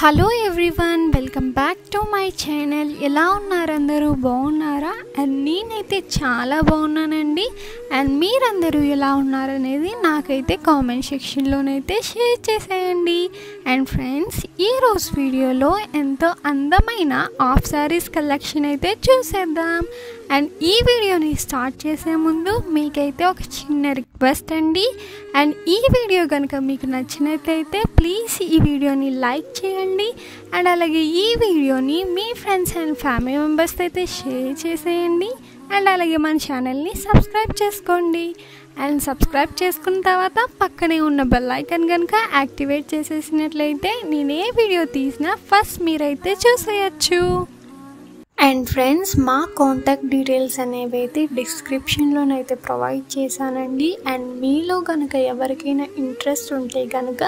Hello everyone, welcome back to my channel. ఎలా ఉన్నారు అందరూ? బాగున్నారా? అండ్ నేనైతే చాలా బాగున్నానండి. అండ్ మీరందరూ ఎలా ఉన్నారనేది నాకైతే కామెంట్ సెక్షన్లోనైతే షేర్ చేసేయండి. అండ్ ఫ్రెండ్స్, ఈరోజు వీడియోలో ఎంతో అందమైన హాఫ్ శారీస్ కలెక్షన్ అయితే చూసేద్దాం. అండ్ ఈ వీడియోని స్టార్ట్ చేసే ముందు మీకైతే ఒక చిన్న రిక్వెస్ట్ అండి. అండ్ ఈ వీడియో కనుక మీకు నచ్చినట్లయితే ప్లీజ్ ఈ వీడియోని లైక్ చేయండి. అండ్ అలాగే ఈ వీడియోని మీ ఫ్రెండ్స్ అండ్ ఫ్యామిలీ మెంబర్స్ అయితే షేర్ చేసేయండి. అండ్ అలాగే మన ఛానల్ని సబ్స్క్రైబ్ చేసుకోండి. అండ్ సబ్స్క్రైబ్ చేసుకున్న తర్వాత పక్కనే ఉన్న బెల్ ఐకాన్ కనుక యాక్టివేట్ చేసేసినట్లయితే నేను ఏ వీడియో తీసినా ఫస్ట్ మీరైతే చూసేయచ్చు. అండ్ ఫ్రెండ్స్, మా కాంటాక్ట్ డీటెయిల్స్ అనేవి అయితే డిస్క్రిప్షన్లోనైతే ప్రొవైడ్ చేశానండి. అండ్ మీలో కనుక ఎవరికైనా ఇంట్రెస్ట్ ఉంటే కనుక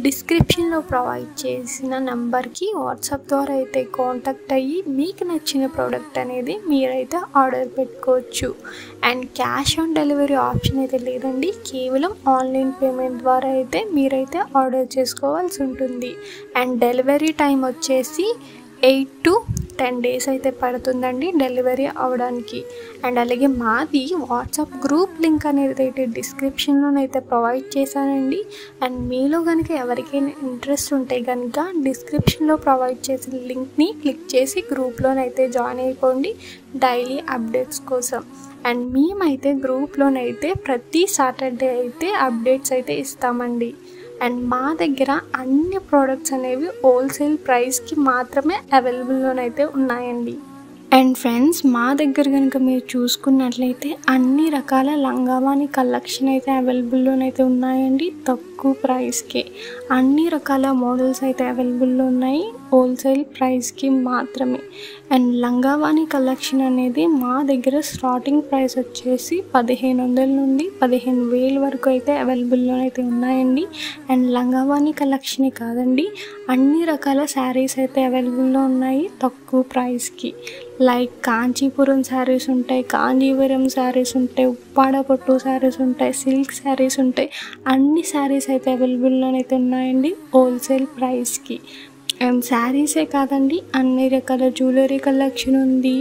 డిస్క్రిప్షన్లో ప్రొవైడ్ చేసిన నెంబర్కి వాట్సాప్ ద్వారా అయితే కాంటాక్ట్ అయ్యి మీకు నచ్చిన ప్రోడక్ట్ అనేది మీరైతే ఆర్డర్ పెట్టుకోవచ్చు. And cash on delivery option అయితే లేదండి, కేవలం ఆన్లైన్ పేమెంట్ ద్వారా అయితే మీరైతే ఆర్డర్ చేసుకోవాల్సి ఉంటుంది. అండ్ డెలివరీ టైం వచ్చేసి 8 to 10 days అయితే పడుతుందండి డెలివరీ అవ్వడానికి. అండ్ అలాగే మాది వాట్సాప్ గ్రూప్ లింక్ అనేది అయితే డిస్క్రిప్షన్లోనైతే ప్రొవైడ్ చేశానండి. అండ్ మీలో కనుక ఎవరికైనా ఇంట్రెస్ట్ ఉంటే కనుక డిస్క్రిప్షన్లో ప్రొవైడ్ చేసిన లింక్ని క్లిక్ చేసి గ్రూప్లోనైతే జాయిన్ అయిపోండి డైలీ అప్డేట్స్ కోసం. అండ్ మేమైతే గ్రూప్లోనైతే ప్రతి సాటర్డే అయితే అప్డేట్స్ అయితే ఇస్తామండి. అండ్ మా దగ్గర అన్ని ప్రోడక్ట్స్ అనేవి హోల్సేల్ ప్రైస్కి మాత్రమే అవైలబుల్లోనైతే ఉన్నాయండి. అండ్ ఫ్రెండ్స్, మా దగ్గర కనుక మీరు చూసుకున్నట్లయితే అన్ని రకాల లంగావాణి కలెక్షన్ అయితే అవైలబుల్లోనైతే ఉన్నాయండి. తక్కువ ప్రైస్కి అన్ని రకాల మోడల్స్ అయితే అవైలబుల్లో ఉన్నాయి, హోల్సేల్ ప్రైస్కి మాత్రమే. అండ్ లంగావాణి కలెక్షన్ అనేది మా దగ్గర స్టార్టింగ్ ప్రైస్ వచ్చేసి 1500 నుండి 15,000 వరకు అయితే అవైలబుల్లోనైతే ఉన్నాయండి. అండ్ లంగావాణి కలెక్షనే కాదండి, అన్ని రకాల శారీస్ అయితే అవైలబుల్లో ఉన్నాయి తక్కువ ప్రైస్కి. లైక్ కాంచీపురం శారీస్ ఉంటాయి, కాంజీవరం శారీస్ ఉంటాయి, ఉప్పాడ పట్టు శారీస్ ఉంటాయి, సిల్క్ శారీస్ ఉంటాయి. అన్ని శారీస్ అయితే అవైలబుల్లోనైతే ఉన్నాయండి హోల్సేల్ ప్రైస్కి. అండ్ శారీసే కాదండి, అన్ని రకాల జ్యువెలరీ కలెక్షన్ ఉంది.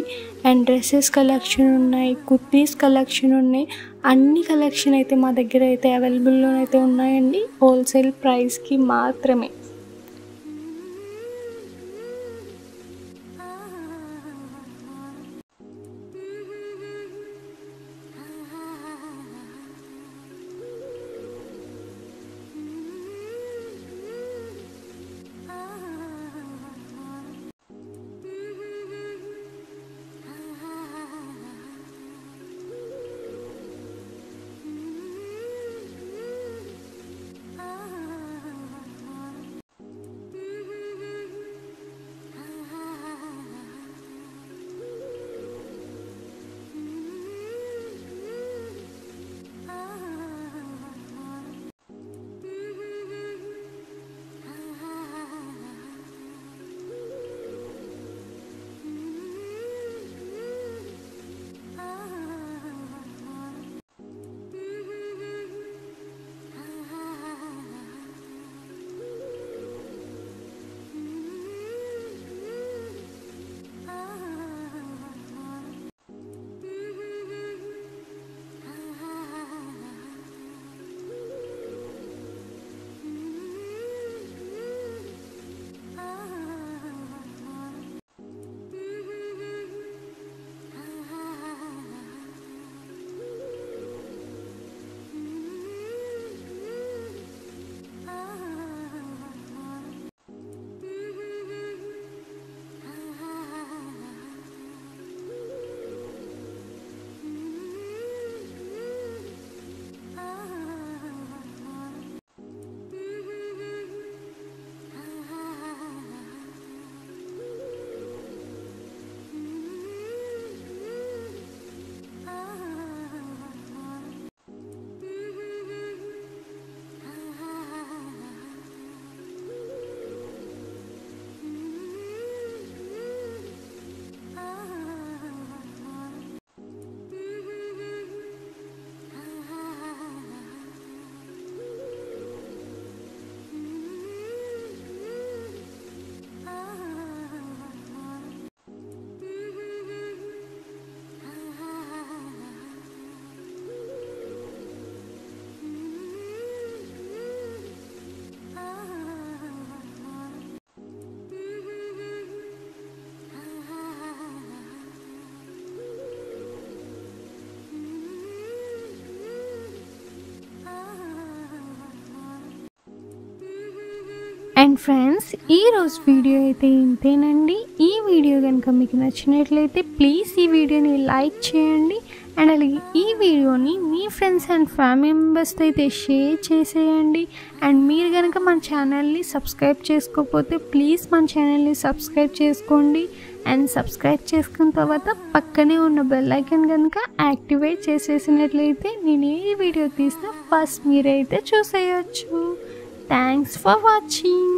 అండ్ డ్రెస్సెస్ కలెక్షన్ ఉన్నాయి, కుర్తీస్ కలెక్షన్ ఉన్నాయి. అన్ని కలెక్షన్ అయితే మా దగ్గర అయితే అవైలబుల్లోనైతే ఉన్నాయండి హోల్సేల్ ప్రైస్కి మాత్రమే. అండ్ ఫ్రెండ్స్, ఈరోజు వీడియో అయితే ఇంతేనండి. ఈ వీడియో కనుక మీకు నచ్చినట్లయితే ప్లీజ్ ఈ వీడియోని లైక్ చేయండి. అండ్ అలాగే ఈ వీడియోని మీ ఫ్రెండ్స్ అండ్ ఫ్యామిలీ మెంబర్స్తో అయితే షేర్ చేసేయండి. అండ్ మీరు కనుక మన ఛానల్ని సబ్స్క్రైబ్ చేసుకోకపోతే ప్లీజ్ మన ఛానల్ని సబ్స్క్రైబ్ చేసుకోండి. అండ్ సబ్స్క్రైబ్ చేసుకున్న తర్వాత పక్కనే ఉన్న బెల్ ఐకాన్ కనుక యాక్టివేట్ చేసేసినట్లయితే నేను ఏ వీడియో తీసినా ఫస్ట్ మీరైతే చూసేయచ్చు. Thanks for watching.